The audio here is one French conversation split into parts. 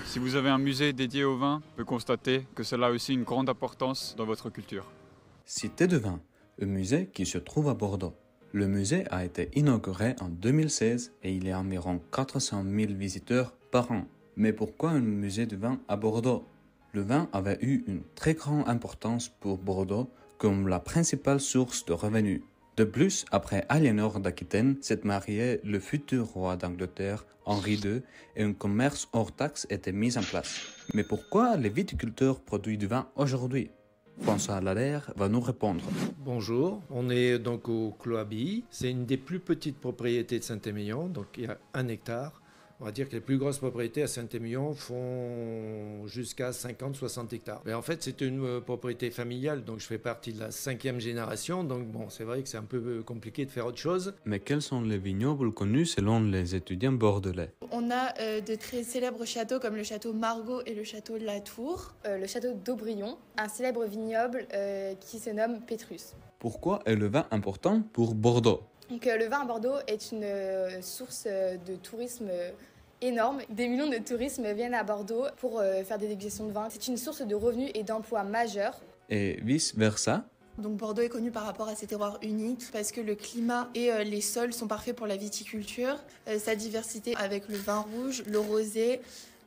Si vous avez un musée dédié au vin, on peut constater que cela a aussi une grande importance dans votre culture. Cité de vin, un musée qui se trouve à Bordeaux. Le musée a été inauguré en 2016 et il y a environ 400 000 visiteurs par an. Mais pourquoi un musée de vin à Bordeaux? Le vin avait eu une très grande importance pour Bordeaux comme la principale source de revenus. De plus, après Aliénor d'Aquitaine s'est marié le futur roi d'Angleterre, Henri II, et un commerce hors taxe était mis en place. Mais pourquoi les viticulteurs produisent du vin aujourd'hui? François Allaire va nous répondre. Bonjour, on est donc au Clos Abilly. C'est une des plus petites propriétés de Saint-Émilion, donc il y a 1 hectare. On va dire que les plus grosses propriétés à Saint-Émilion font jusqu'à 50-60 hectares. Mais en fait, c'est une propriété familiale, donc je fais partie de la 5e génération. Donc bon, c'est vrai que c'est un peu compliqué de faire autre chose. Mais quels sont les vignobles connus selon les étudiants bordelais? On a de très célèbres châteaux comme le château Margaux et le château Latour. Le château d'Aubryon, un célèbre vignoble qui se nomme Pétrus. Pourquoi est le vin important pour Bordeaux? Donc, le vin à Bordeaux est une source de tourisme énorme. Des millions de touristes viennent à Bordeaux pour faire des dégustations de vin. C'est une source de revenus et d'emplois majeurs. Et vice-versa? Donc Bordeaux est connu par rapport à ses terroirs uniques parce que le climat et les sols sont parfaits pour la viticulture. Sa diversité avec le vin rouge, le rosé,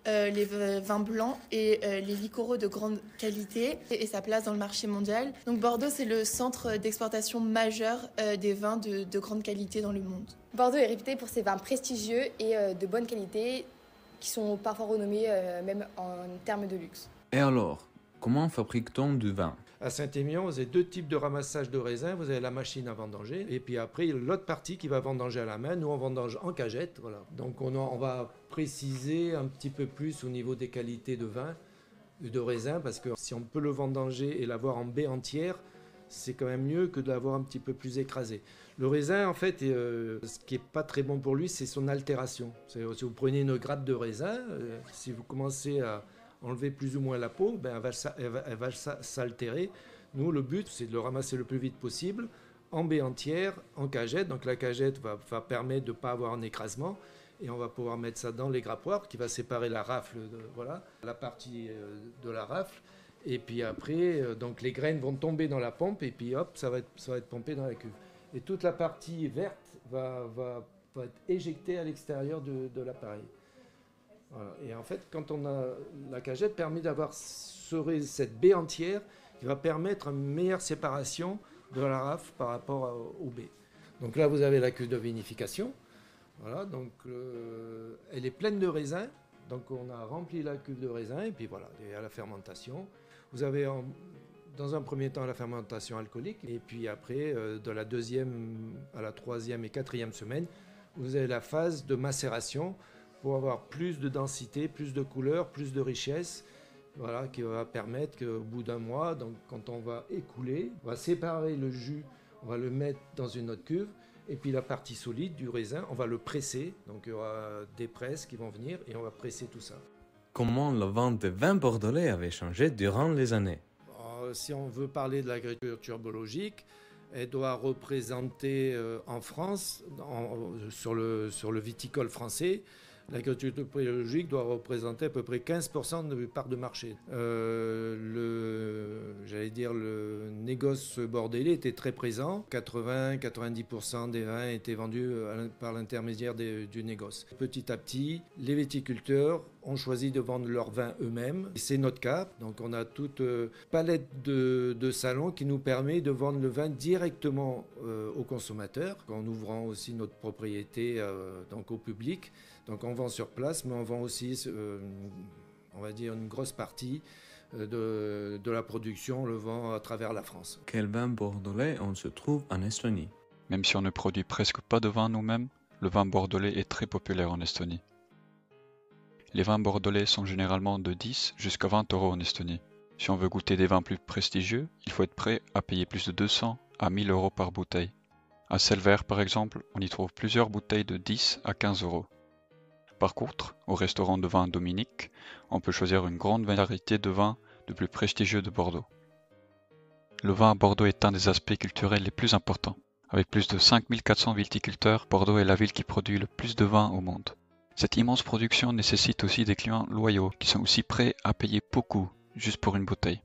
les vins blancs et les liquoraux de grande qualité et sa place dans le marché mondial. Donc Bordeaux, c'est le centre d'exportation majeur des vins de grande qualité dans le monde. Bordeaux est réputé pour ses vins prestigieux et de bonne qualité qui sont parfois renommés même en termes de luxe. Et alors, comment fabrique-t-on du vin? À Saint-Émilion, vous avez 2 types de ramassage de raisins. Vous avez la machine à vendanger et puis après l'autre partie qui va vendanger à la main. Nous, on vendange en cagette. Voilà. Donc on va préciser un petit peu plus au niveau des qualités de vin, de raisin, parce que si on peut le vendanger et l'avoir en baie entière, c'est quand même mieux que de l'avoir un petit peu plus écrasé. Le raisin, en fait, ce qui n'est pas très bon pour lui, c'est son altération. Si vous prenez une grappe de raisin, si vous commencez à enlever plus ou moins la peau, elle va s'altérer. Nous, le but, c'est de le ramasser le plus vite possible, en baie entière, en cagette. Donc la cagette va permettre de ne pas avoir un écrasement. Et on va pouvoir mettre ça dans les grappoirs qui va séparer la rafle, la partie de la rafle. Et puis après, donc les graines vont tomber dans la pompe et puis hop, ça va être pompé dans la cuve. Et toute la partie verte va être éjectée à l'extérieur de l'appareil. Voilà. Et en fait, quand on a la cagette, permet d'avoir cette baie entière qui va permettre une meilleure séparation de la rafle par rapport aux baies. Donc là, vous avez la cuve de vinification. Voilà, donc elle est pleine de raisins. Donc on a rempli la cuve de raisins et puis voilà, il y a la fermentation. Vous avez dans un premier temps la fermentation alcoolique et puis après, de la 2e à la 3e et 4e semaine, vous avez la phase de macération pour avoir plus de densité, plus de couleur, plus de richesse, voilà, qui va permettre qu'au bout d'un mois, donc quand on va écouler, on va séparer le jus, on va le mettre dans une autre cuve, et puis la partie solide du raisin, on va le presser, donc il y aura des presses qui vont venir et on va presser tout ça. Comment la vente de vins bordelais avait changé durant les années? Alors, si on veut parler de l'agriculture biologique, elle doit représenter en France, sur le viticole français, l'agriculture biologique doit représenter à peu près 15% de part de marché. Le négoce bordelais était très présent. 80-90% des vins étaient vendus par l'intermédiaire du négoce. Petit à petit, les viticulteurs ont choisi de vendre leurs vins eux-mêmes. C'est notre cas. Donc on a toute palette de salons qui nous permet de vendre le vin directement aux consommateurs, en ouvrant aussi notre propriété donc au public. Donc on vend sur place, mais on vend aussi, on va dire, une grosse partie de la production, on le vend à travers la France. Quel vin bordelais on se trouve en Estonie? Même si on ne produit presque pas de vin nous-mêmes, le vin bordelais est très populaire en Estonie. Les vins bordelais sont généralement de 10 jusqu'à 20 € en Estonie. Si on veut goûter des vins plus prestigieux, il faut être prêt à payer plus de 200 à 1000 € par bouteille. À Selver, par exemple, on y trouve plusieurs bouteilles de 10 à 15 €. Par contre, au restaurant de vin Dominique, on peut choisir une grande variété de vins de plus prestigieux de Bordeaux. Le vin à Bordeaux est un des aspects culturels les plus importants. Avec plus de 5400 viticulteurs, Bordeaux est la ville qui produit le plus de vin au monde. Cette immense production nécessite aussi des clients loyaux qui sont aussi prêts à payer beaucoup juste pour une bouteille.